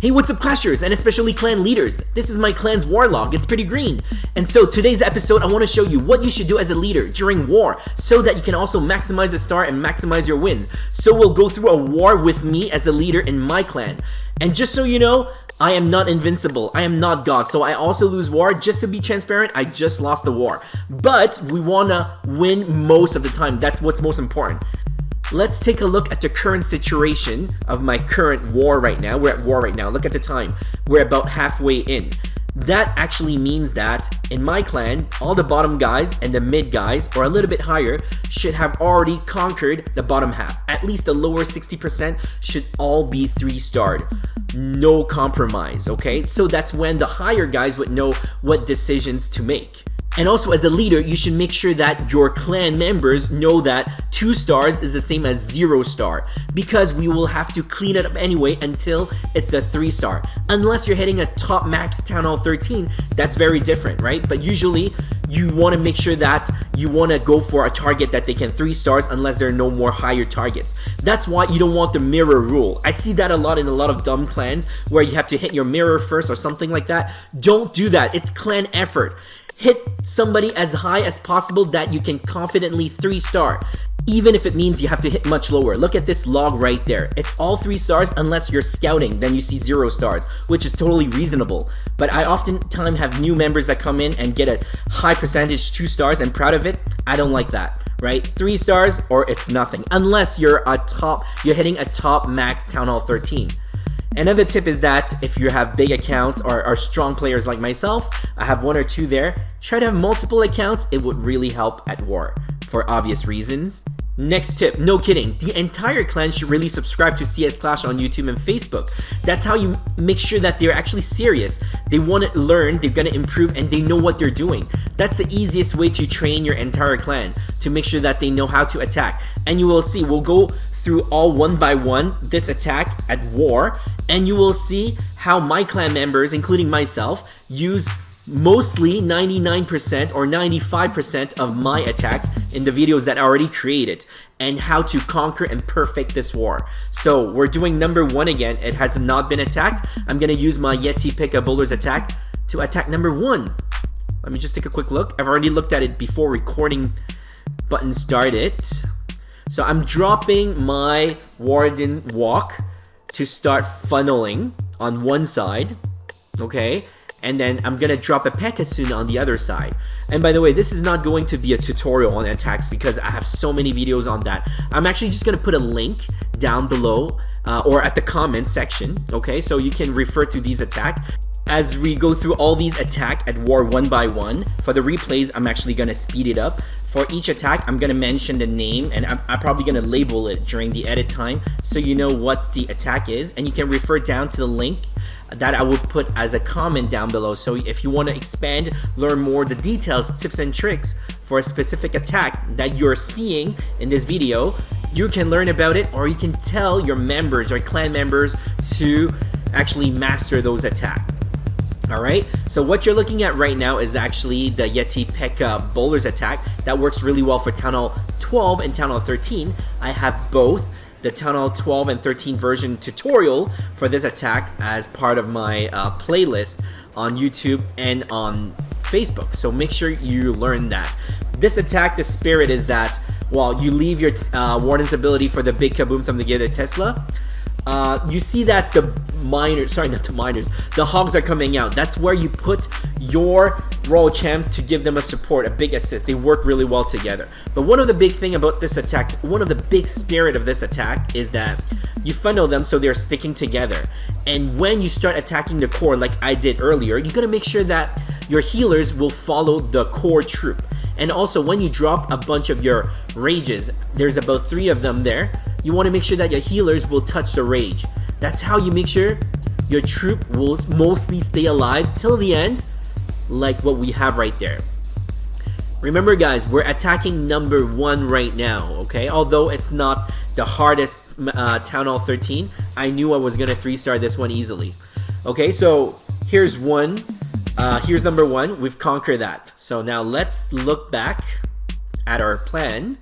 Hey, what's up, Clashers, and especially clan leaders? This is my clan's war log. It's pretty green. And so today's episode, I want to show you what you should do as a leader during war so that you can also maximize a star and maximize your wins. So we'll go through a war with me as a leader in my clan. And just so you know, I am not invincible. I am not God. So I also lose war. Just to be transparent, I just lost the war. But we want to win most of the time. That's what's most important. Let's take a look at the current situation of my current war right now. We're at war right now. Look at the time. We're about halfway in. That actually means that in my clan, all the bottom guys and the mid guys, or a little bit higher, should have already conquered the bottom half. At least the lower 60% should all be 3-starred. No compromise, okay? So that's when the higher guys would know what decisions to make. And also, as a leader, you should make sure that your clan members know that 2 stars is the same as 0 star, because we will have to clean it up anyway until it's a 3-star. Unless you're hitting a top max Town Hall 13, that's very different, right? But usually, you want to make sure that you want to go for a target that they can 3 stars unless there are no more higher targets. That's why you don't want the mirror rule. I see that a lot in a lot of dumb clans where you have to hit your mirror first or something like that. Don't do that. It's clan effort. Hit somebody as high as possible that you can confidently 3-star, even if it means you have to hit much lower. Look at this log right there. It's all 3 stars unless you're scouting, then you see 0 stars, which is totally reasonable. But I oftentimes have new members that come in and get a high percentage 2 stars and proud of it. I don't like that, right? 3 stars or it's nothing, unless you're hitting a top max Town Hall 13. Another tip is that if you have big accounts or are strong players like myself, I have 1 or 2 there, try to have multiple accounts. It would really help at war for obvious reasons. Next tip, no kidding, the entire clan should really subscribe to CS Clash on YouTube and Facebook. That's how you make sure that they're actually serious. They want to learn, they're going to improve, and they know what they're doing. That's the easiest way to train your entire clan, to make sure that they know how to attack. And you will see, we'll go through all one by one this attack at war, and you will see how my clan members, including myself, use mostly 99% or 95% of my attacks in the videos that I already created, and how to conquer and perfect this war. So we're doing number 1 again. It has not been attacked. I'm gonna use my Yeti Pekka bowler's attack to attack number 1. Let me just take a quick look. I've already looked at it before recording button started. So I'm dropping my Warden Walk to start funneling on one side, okay? And then I'm gonna drop a Pekka soon on the other side. And by the way, this is not going to be a tutorial on attacks because I have so many videos on that. I'm actually just gonna put a link down below or at the comment section, okay? So you can refer to these attacks. As we go through all these attacks at war one by one, for the replays, I'm actually gonna speed it up. For each attack, I'm gonna mention the name, and I'm probably gonna label it during the edit time so you know what the attack is, and you can refer down to the link that I will put as a comment down below. So if you want to expand, learn more the details, tips and tricks for a specific attack that you're seeing in this video, you can learn about it, or you can tell your members or clan members to actually master those attacks. Alright, so what you're looking at right now is actually the Yeti Pekka bowler's attack that works really well for Town Hall 12 and Town Hall 13. I have both the Town Hall 12 and 13 version tutorial for this attack as part of my playlist on YouTube and on Facebook, so make sure you learn that. This attack, the spirit is that while you leave your Warden's ability for the big kaboom from the Yeti Tesla, you see that the the Hogs are coming out. That's where you put your Royal Champ to give them a support, a big assist. They work really well together. But one of the big thing about this attack, one of the big spirit of this attack is that you funnel them so they're sticking together. And when you start attacking the core like I did earlier, you gotta make sure that your healers will follow the core troop. And also when you drop a bunch of your rages, there's about 3 of them there, you want to make sure that your healers will touch the rage. That's how you make sure your troop will mostly stay alive till the end, like what we have right there. Remember guys, we're attacking number 1 right now, okay? Although it's not the hardest Town Hall 13, I knew I was gonna 3-star this one easily. Okay, so here's one. Here's number 1. We've conquered that. So now let's look back at our plan.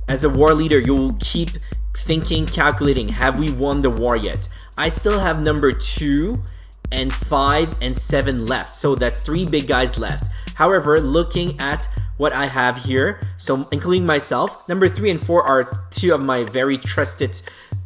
As a war leader, you'll keep thinking, calculating, have we won the war yet? I still have number 2 and 5 and 7 left. So that's 3 big guys left. However, looking at what I have here, so including myself, number 3 and 4 are 2 of my very trusted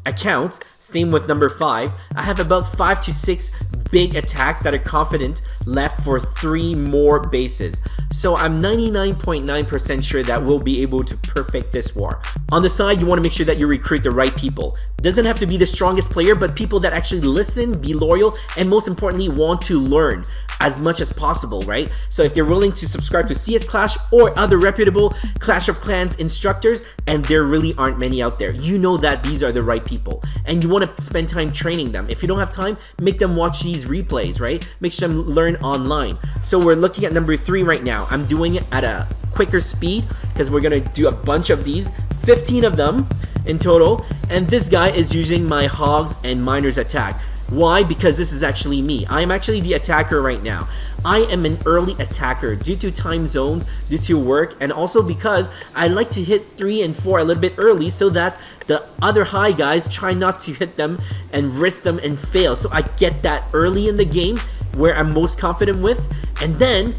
accounts. Same with number 5. I have about 5 to 6 big attacks that are confident left for 3 more bases. So I'm 99.9% sure that we'll be able to perfect this war. On the side, you want to make sure that you recruit the right people. Doesn't have to be the strongest player, but people that actually listen, be loyal, and most importantly, want to learn as much as possible, right? So if they're willing to subscribe to CS Clash or other reputable Clash of Clans instructors, and there really aren't many out there, you know that these are the right people. And you want to spend time training them. If you don't have time, make them watch these replays, right? Make them learn online. So we're looking at number 3 right now. I'm doing it at a quicker speed because we're gonna do a bunch of these, 15 of them in total. And this guy is using my Hogs and Miners attack. Why? Because this is actually me. I am actually the attacker right now. I am an early attacker due to time zones, due to work, and also because I like to hit 3 and 4 a little bit early so that the other high guys try not to hit them and risk them and fail. So I get that early in the game where I'm most confident with, and then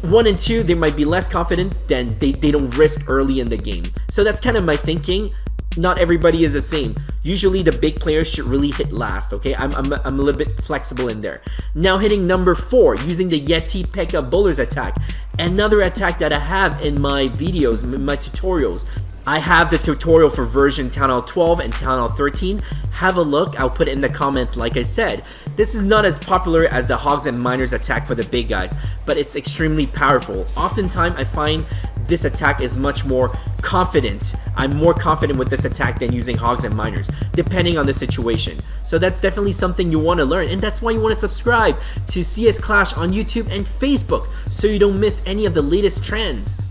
1 and 2, they might be less confident, then they don't risk early in the game. So that's kind of my thinking. Not everybody is the same. Usually the big players should really hit last, okay? I'm a little bit flexible in there. Now hitting number 4, using the Yeti Pekka Bowler's attack. Another attack that I have in my videos, my tutorials. I have the tutorial for version Town Hall 12 and Town Hall 13. Have a look, I'll put it in the comment like I said. This is not as popular as the Hogs and Miners attack for the big guys, but it's extremely powerful. Oftentimes I find this attack is much more confident. I'm more confident with this attack than using Hogs and Miners, depending on the situation. So that's definitely something you want to learn, and that's why you want to subscribe to CS Clash on YouTube and Facebook so you don't miss any of the latest trends.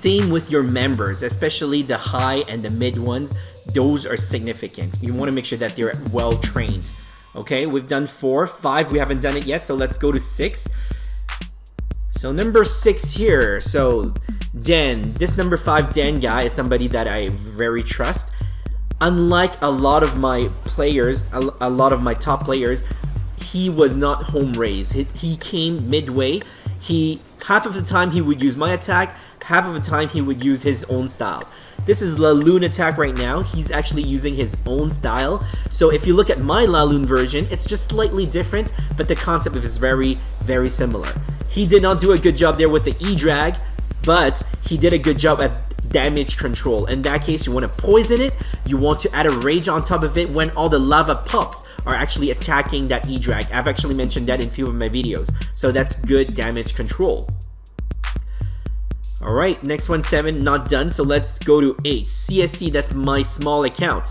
Same with your members, especially the high and the mid ones. Those are significant. You want to make sure that they're well trained. Okay, we've done 4, 5, we haven't done it yet, so let's go to 6. So number 6 here, so Dan, this number 5 Dan guy is somebody that I very trust. Unlike a lot of my players, a lot of my top players, he was not home raised. He came midway. Half of the time he would use my attack, half of the time he would use his own style. This is Laloon attack right now. He's actually using his own style. So if you look at my Laloon version, it's just slightly different, but the concept is very, very similar. He did not do a good job there with the E-drag, but he did a good job at damage control. In that case, you want to poison it. You want to add a rage on top of it when all the lava pups are actually attacking that E-drag. I've actually mentioned that in a few of my videos. So that's good damage control. Alright, next one, 7, not done. So let's go to 8. CSC, that's my small account.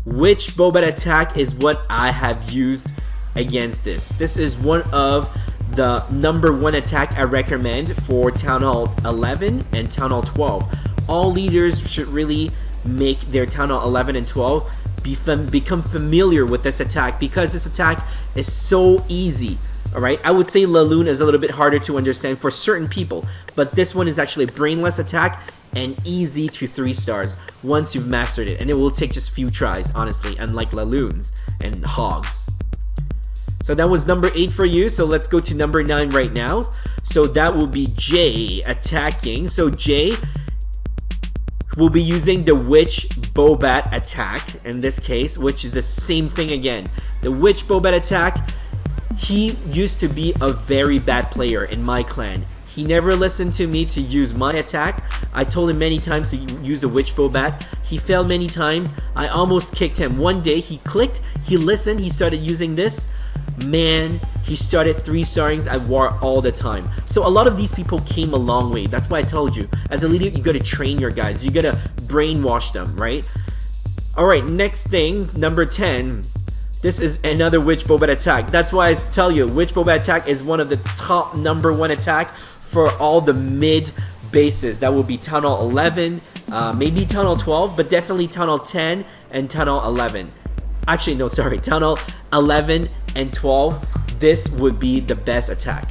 Which Bobat attack is what I have used against this? This is one of the number 1 attack I recommend for Town Hall 11 and Town Hall 12. All leaders should really make their Town Hall 11 and 12 become familiar with this attack because this attack is so easy. Alright, I would say Laloon is a little bit harder to understand for certain people, but this one is actually a brainless attack and easy to 3 stars once you've mastered it, and it will take just few tries, honestly, unlike Laloons and Hogs. So that was number 8 for you, so let's go to number 9 right now. So that will be Jay attacking. So Jay will be using the Witch Bobat attack in this case, which is the same thing again. The Witch Bobat attack, he used to be a very bad player in my clan. He never listened to me to use my attack. I told him many times to use the Witch Bobat. He failed many times. I almost kicked him. One day he clicked, he listened, he started using this. Man, he started 3-starring at war all the time. So a lot of these people came a long way. That's why I told you, as a leader, you gotta train your guys. You gotta brainwash them, right? Alright, next thing, number 10. This is another Witch Bobat attack. That's why I tell you, Witch Bobat attack is one of the top number 1 attack for all the mid bases. That will be Town Hall 11, maybe Town Hall 12, but definitely Town Hall 10 and Town Hall 11. Actually, no, sorry, Town Hall 11 and 12. This would be the best attack.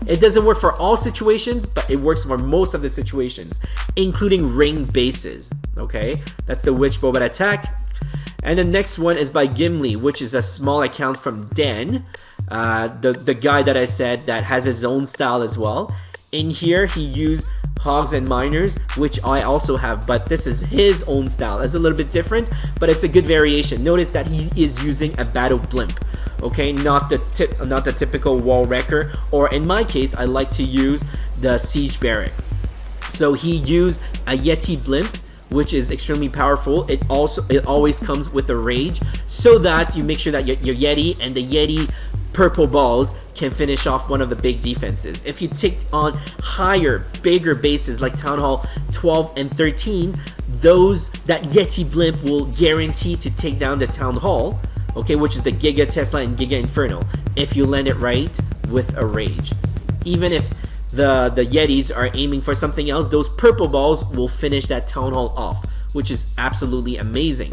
It doesn't work for all situations, but it works for most of the situations, including ring bases. Okay, that's the Witch Bobat attack. And the next one is by Gimli, which is a small account from Dan, the guy that I said that has his own style as well. In here, he used Hogs and Miners, which I also have, but this is his own style. It's a little bit different, but it's a good variation. Notice that he is using a battle blimp, okay, not the typical wall wrecker, or in my case, I like to use the siege barrack. So he used a Yeti blimp, which is extremely powerful. It always comes with a rage, so that you make sure that your Yeti and the Yeti purple balls can finish off one of the big defenses. If you take on higher, bigger bases like Town Hall 12 and 13, that Yeti blimp will guarantee to take down the Town Hall, okay, which is the Giga Tesla and Giga Inferno, if you land it right with a rage. Even if the Yetis are aiming for something else, those purple balls will finish that Town Hall off, which is absolutely amazing.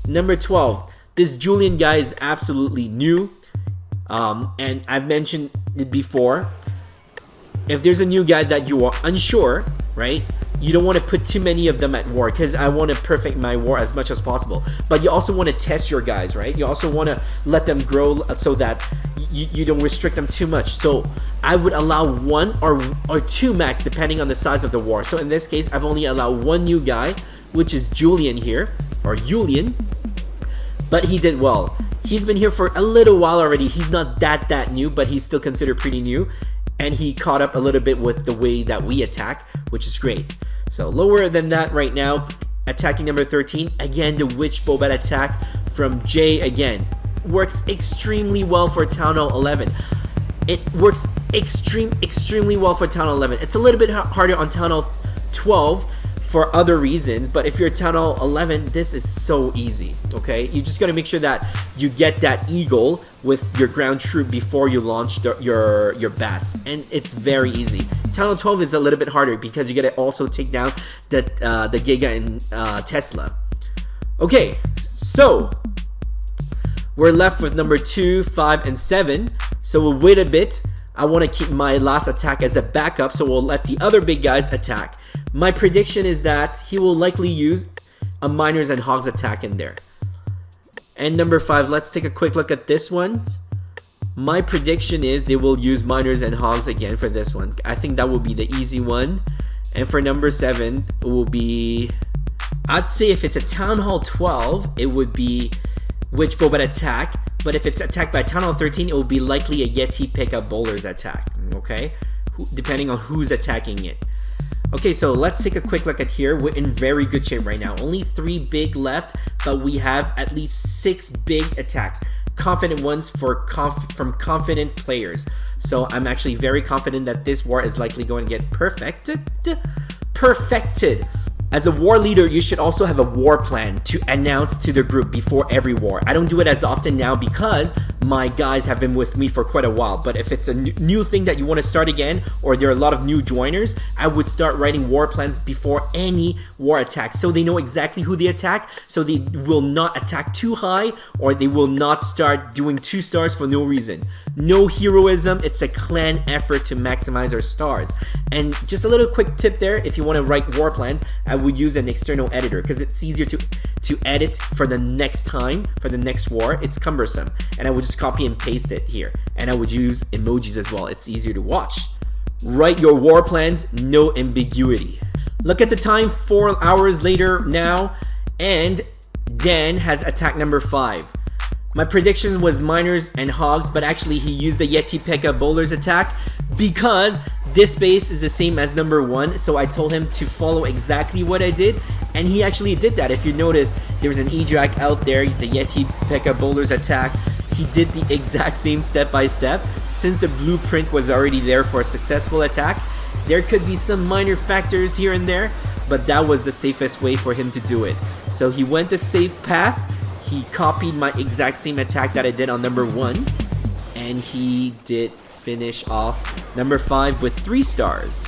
Number 12, this Julian guy is absolutely new. And I've mentioned it before. If there's a new guy that you are unsure, right, you don't want to put too many of them at war, because I want to perfect my war as much as possible. But you also want to test your guys, right? You also want to let them grow so that you don't restrict them too much. So I would allow 1 or 2 max, depending on the size of the war. So in this case, I've only allowed 1 new guy, which is Julian here, or Julian. But he did well. He's been here for a little while already. He's not that new, but he's still considered pretty new. And he caught up a little bit with the way that we attack, which is great. So lower than that right now, attacking number 13. Again, the Witch Bobat attack from Jay again. Works extremely well for Town Hall 11. It works extremely well for Town Hall 11. It's a little bit harder on Town Hall 12 for other reasons, but if you're Town Hall 11, this is so easy, okay? You just gotta make sure that you get that eagle with your ground troop before you launch your bats, and it's very easy. Town Hall 12 is a little bit harder because you gotta also take down the Giga and Tesla. Okay, so we're left with number 2, 5, and 7, so we'll wait a bit. I want to keep my last attack as a backup, so we'll let the other big guys attack. My prediction is that he will likely use a Miners and Hogs attack in there. And number 5, let's take a quick look at this one. My prediction is they will use Miners and Hogs again for this one. I think that will be the easy one. And for number 7, it will be, I'd say if it's a Town Hall 12, it would be Witch Bobat attack. But if it's attacked by Town Hall 13, it will be likely a Yeti Pekka Bowlers attack, okay? Depending on who's attacking it. Okay, so let's take a quick look at here. We're in very good shape right now. Only 3 big left, but we have at least 6 big attacks. Confident ones from confident players. So I'm actually very confident that this war is likely going to get perfected. As a war leader, you should also have a war plan to announce to the group before every war. I don't do it as often now because my guys have been with me for quite a while. But if it's a new thing that you want to start again, or there are a lot of new joiners, I would start writing war plans before any war attacks, so they know exactly who they attack, so they will not attack too high, or they will not start doing 2 stars for no reason. No heroism, it's a clan effort to maximize our stars. And just a little quick tip there, if you want to write war plans, I would use an external editor because it's easier to edit for the next time, for the next war. It's cumbersome, and I would just copy and paste it here, and I would use emojis as well. It's easier to watch. Write your war plans, no ambiguity. Look at the time, 4 hours later now, and Dan has attack number 5. My prediction was Miners and Hogs, but actually he used the Yeti Pekka Bowlers attack because this base is the same as number 1, so I told him to follow exactly what I did, and he actually did that. If you notice, there's an E-Drac out there, the Yeti Pekka Bowlers attack. He did the exact same step by step. Since the blueprint was already there for a successful attack, there could be some minor factors here and there, but that was the safest way for him to do it. So he went the safe path. He copied my exact same attack that I did on number 1, and he did finish off number 5 with 3 stars.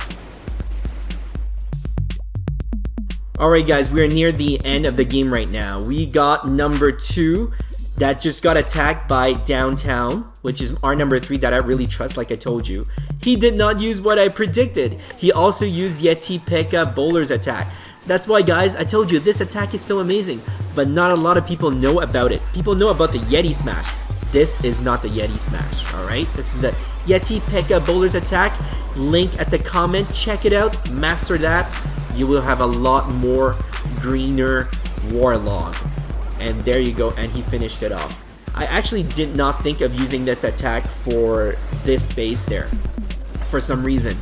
Alright guys, we are near the end of the game right now. We got number 2 that just got attacked by Downtown, which is our number 3 that I really trust, like I told you. He did not use what I predicted. He also used Yeti Pekka Bowlers attack. That's why, guys, I told you this attack is so amazing, but not a lot of people know about it. People know about the Yeti smash. This is not the Yeti smash, alright? This is the Yeti Pekka Bowler's attack. Link at the comment. Check it out. Master that. You will have a lot more greener Warlog. And there you go. And he finished it off. I actually did not think of using this attack for this base there for some reason.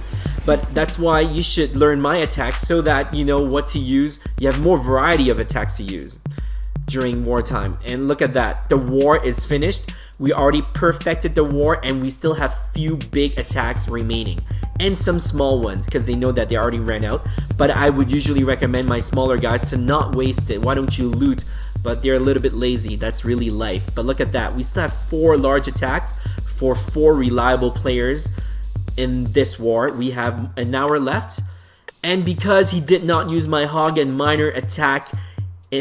But that's why you should learn my attacks so that you know what to use. You have more variety of attacks to use during wartime. And look at that. The war is finished. We already perfected the war and we still have few big attacks remaining. And some small ones because they know that they already ran out. But I would usually recommend my smaller guys to not waste it. Why don't you loot? But they're a little bit lazy. That's really life. But look at that. We still have 4 large attacks for 4 reliable players in this war. We have an hour left. And because he did not use my Hog and Miner attack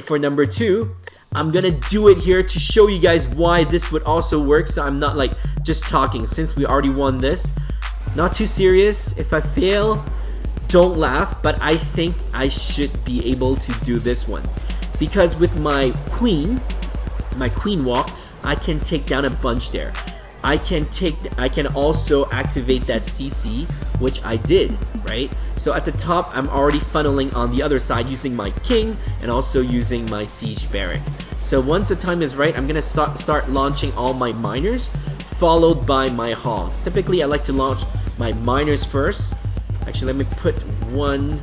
for number 2, I'm gonna do it here to show you guys why this would also work. So I'm not like just talking since we already won this. Not too serious. If I fail, don't laugh. But I think I should be able to do this one. Because with my queen walk, I can take down a bunch there. I can also activate that CC, which I did, right? So at the top, I'm already funneling on the other side using my king and also using my siege barrack. So once the time is right, I'm gonna start launching all my miners, followed by my hogs. Typically, I like to launch my miners first. Actually, let me put one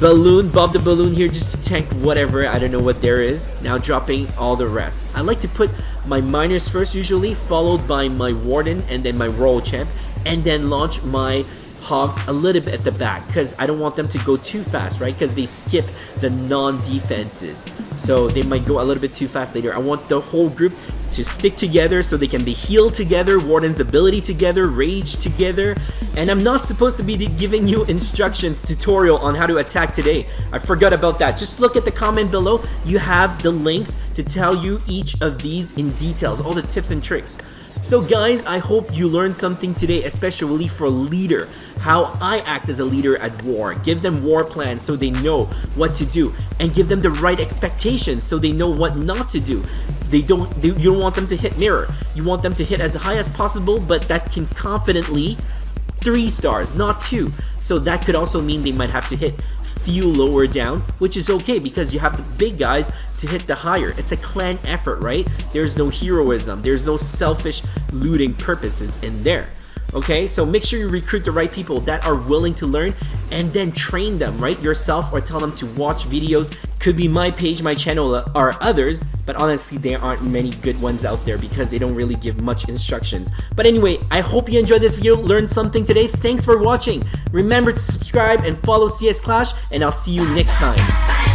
balloon, Bob the Balloon here just to tank whatever, I don't know what there is. Now dropping all the rest. I like to put my miners first usually, followed by my warden and then my royal champ, and then launch my hogs a little bit at the back because I don't want them to go too fast, right? Because they skip the non-defenses. So they might go a little bit too fast later. I want the whole group to stick together so they can be healed together, Warden's ability together, rage together. And I'm not supposed to be giving you instructions, tutorial on how to attack today. I forgot about that. Just look at the comment below. You have the links to tell you each of these in details, all the tips and tricks. So guys, I hope you learned something today, especially for leader, how I act as a leader at war. Give them war plans so they know what to do, and give them the right expectations so they know what not to do. You don't want them to hit mirror. You want them to hit as high as possible, but that can confidently 3 stars, not 2. So that could also mean they might have to hit few lower down, which is okay because you have the big guys to hit the higher. It's a clan effort, right? There's no heroism. There's no selfish looting purposes in there. Okay, so make sure you recruit the right people that are willing to learn and then train them, right, yourself, or tell them to watch videos. Could be my page, my channel, or others, but honestly there aren't many good ones out there because they don't really give much instructions. But anyway, I hope you enjoyed this video, learned something today. Thanks for watching. Remember to subscribe and follow CS Clash, and I'll see you next time.